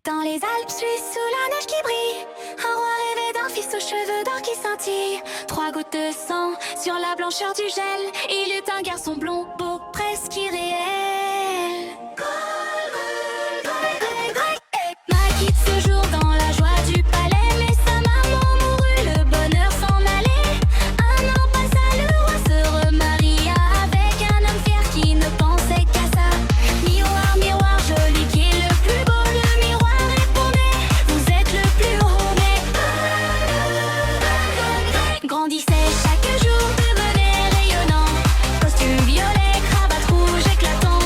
Dans les Alpes suisses, sous la neige qui brille, un roi rêvait d'un fils aux cheveux d'or qui scintillent. 3 gouttes de sang sur la blancheur du gel. Il eut un garçon blond, beau, presque irréel. Maquille ce jour dans la joie du palais, mais sa maman mourut, le bonheur s'en allait. Un an passa, le roi se remaria avec un homme fier qui ne pensait qu'à ça. Miroir, miroir, joli, qui est le plus beau? Le miroir répondait, vous êtes le plus haut, mais grandissait chaque jour, devenait rayonnant. Costume violet, cravate rouge éclatant,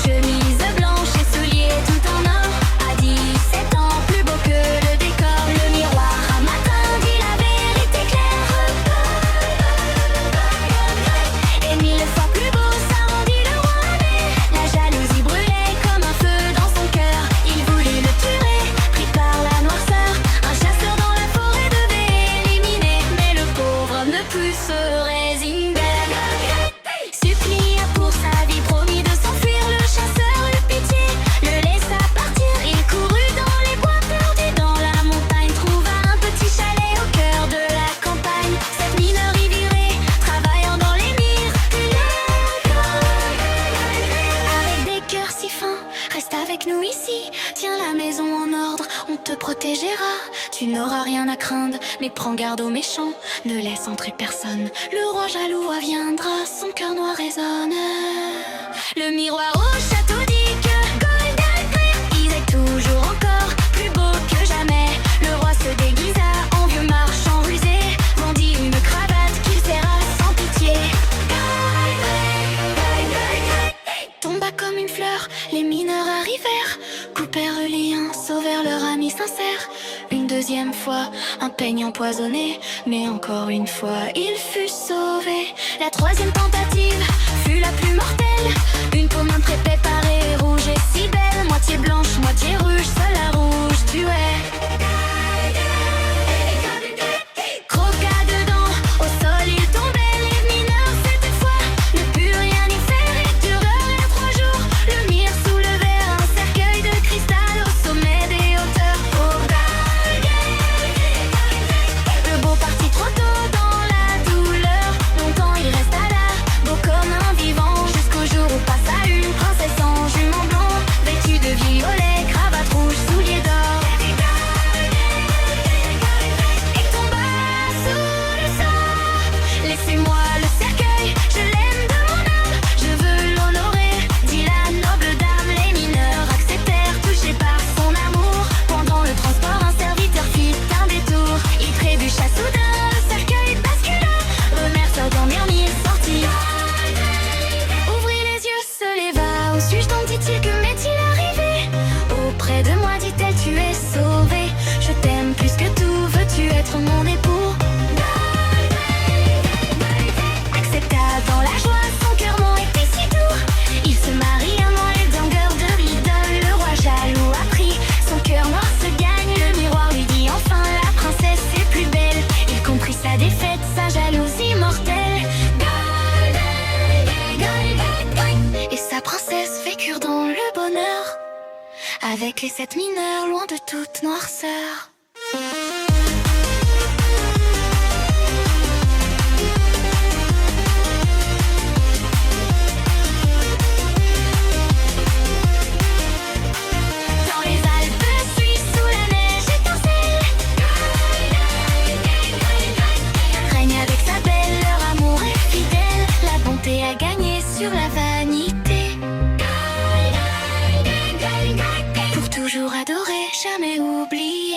chemise blanche et souliers tout en or. À 17 ans, plus beau que le décor. Le miroir un matin dit la vérité claire. Et 1000 fois plus beau, ça rendit le roi amer. La jalousie brûlait comme un feu dans son cœur. Il voulut le tuer, pris par la noirceur. Un chasseur dans la forêt devait éliminer, mais le pauvre homme ne put se résigner. Supplia pour sa vie, promis de s'enfuir. Le chasseur eut pitié, le laissa partir. Il courut dans les bois, perdu dans la montagne, trouva un petit chalet au cœur de la campagne. Cette mineure y vivait, travaillant dans les mines. Avec des cœurs si fins, reste avec nous ici. Tiens la maison en ordre, on te protégera. Tu n'auras rien à craindre, mais prends garde aux méchants. Ne laisse entrer personne, le roi jaloux viendra. Son cœur noir résonne. Le miroir au château dit que il est toujours encore plus beau que jamais. Le roi se déguisa en vieux marchand rusé, vendit une cravate qu'il serra sans pitié. Tomba comme une fleur, les mineurs arrivèrent, coupèrent le lien, sauvèrent leur ami sincère. Une deuxième fois, un peigne empoisonné, mais encore une fois, il fut sauvé. La troisième tentative fut la plus mortelle. Une pomme très préparée, rouge et si belle, moitié blanche, moitié rouge, seule la rouge tuait. Croqua dedans, au sol il tombait. Les mineurs cette fois ne purent rien y faire et durèrent 3 jours. Le mire soulevait un cercueil de cristal au sommet des hauteurs. Le beau partit trop tôt dans la douleur. Longtemps il resta là, beau comme un vivant, jusqu'au jour où passa une princesse en jument blanc, vêtue de violet, cravate rouge, souliers d'or. Et tomba sous le sang. Laissez-moi le cercueil, je l'aime de mon âme, je veux l'honorer, dit la noble dame. Les mineurs acceptèrent, touchés par son amour. Pendant le transport, un serviteur fit un détour. Il trébucha soudain, le cercueil bascula. Omer s'endormir, il sortit. Ouvrit les yeux, se leva. Où suis-je donc, dit-il, que m'est-il arrivé? Auprès de moi, dit-elle, tu es sauvé. Je t'aime plus que tout, veux-tu être mon époux? Accepta dans la joie, son cœur m'en était si doux. Il se marie amant les dingueurs de l'idole. Le roi jaloux a pris, son cœur noir se gagne. Le miroir lui dit enfin, la princesse est plus belle. Il comprit sa défaite, sa jalousie mortelle. Et sa princesse vécurent dans le bonheur, avec les 7 mineurs, loin de toute noirceur. Dans les Alpes suisses, sous la neige étincelle, règne avec sa belle, leur amour est fidèle. La bonté a gagné sur la vanité. Pour toujours adorer, jamais oublier.